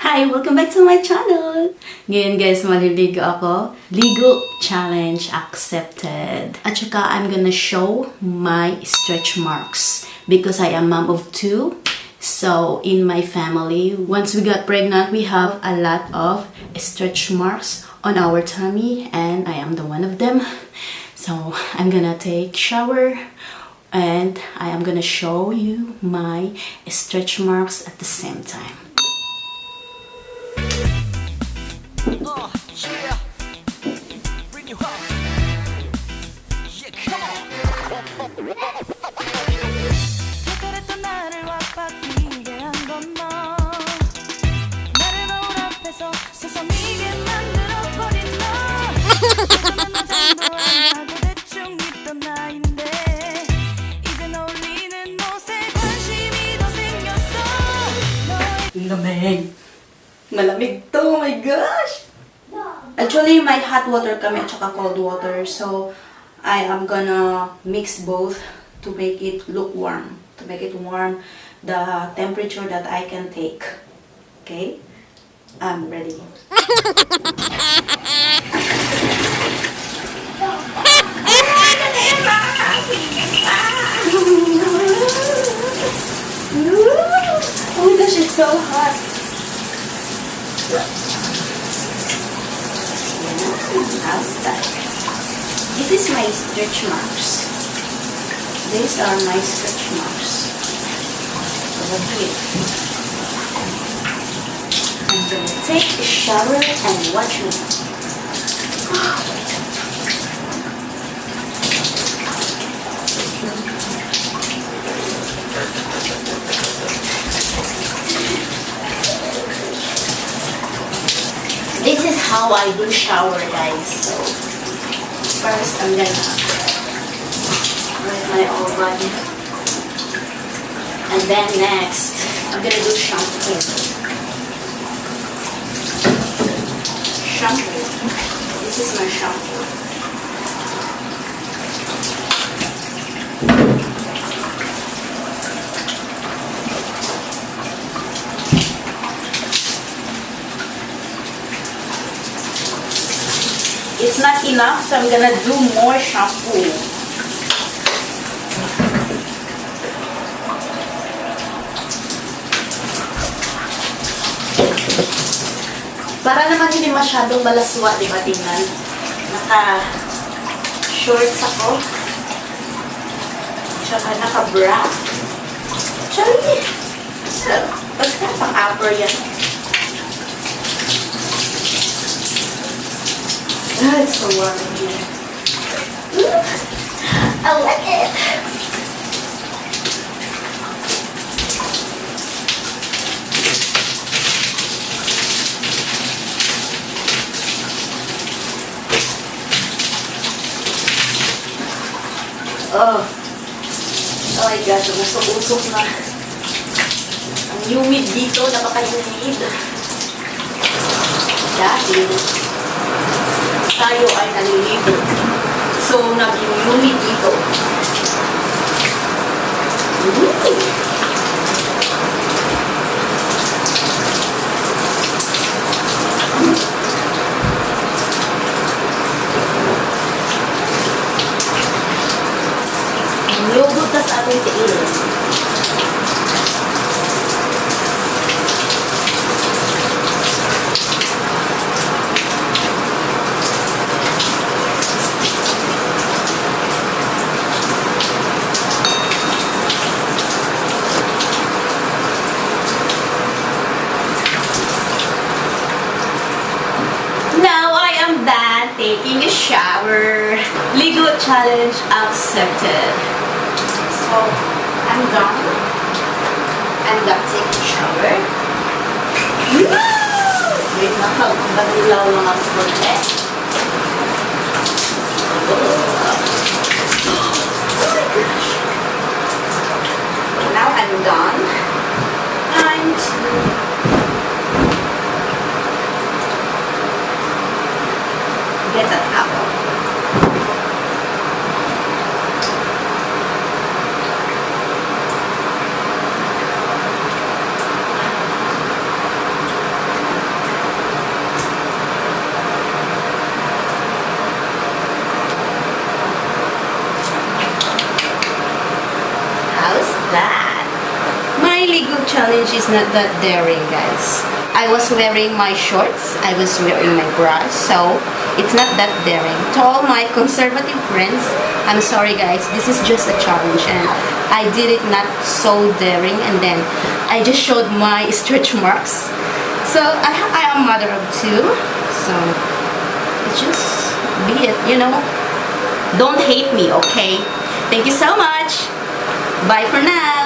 Hi! Welcome back to my channel! Ngayon guys, maliligo ako. Ligo challenge accepted. At saka I'm gonna show my stretch marks because I am mom of 2. So in my family, once we got pregnant, we have a lot of stretch marks on our tummy and I am the one of them. So I'm gonna take shower and I am gonna show you my stretch marks at the same time. Yeah. Bring you home. Yeah, come on. 그랬던 나를 와빠지게 한 건 너. 나를 거울 앞에서 세상이게 만들어버린 너. 예전엔 화장도 안 하고 대충 입던 나인데 이젠 어울리는 옷에 관심이 더 생겼어. Lamig. Malamig to, oh my gosh! Actually, may hot water kami at saka cold water. So, I am gonna mix both to make it look warm. To make it warm, the temperature that I can take. Okay? I'm ready. Oh my gosh, it's so hot. How's that? This is my stretch marks. These are my stretch marks. Over here. I'm gonna take a shower and watch me. This is how I do shower, guys. So, first I'm gonna wet my whole body. And then next, I'm gonna do shampoo. Shampoo. This is my shampoo. It's not enough, so I'm gonna do more shampoo. Para naman hindi masyadong malaswa, di ba tingnan? Naka-shorts ako. Tsaka naka-bra. Sorry! Basta pang-upper yan. It's so warm in here. I like it. Oh my gosh, nasok-usok na. Ang humid dito, napaka-humid. Dahil tayo ay naliligo. So, nag-humid dito. Lugot na sa ating tiil. Taking a shower. Ligo challenge accepted. So, I'm done. I'm done taking a shower. Wait na, mag-ilaw lang ako konti. Now I'm done. Time to get an apple. that. My Ligo challenge is not that daring, guys. I was wearing my shorts, I was wearing my bras, so it's not that daring. To all my conservative friends, I'm sorry guys, this is just a challenge and I did it not so daring, and then I just showed my stretch marks. So I am mother of two, so it's just be it, you know. Don't hate me, okay? Thank you so much. Bye for now.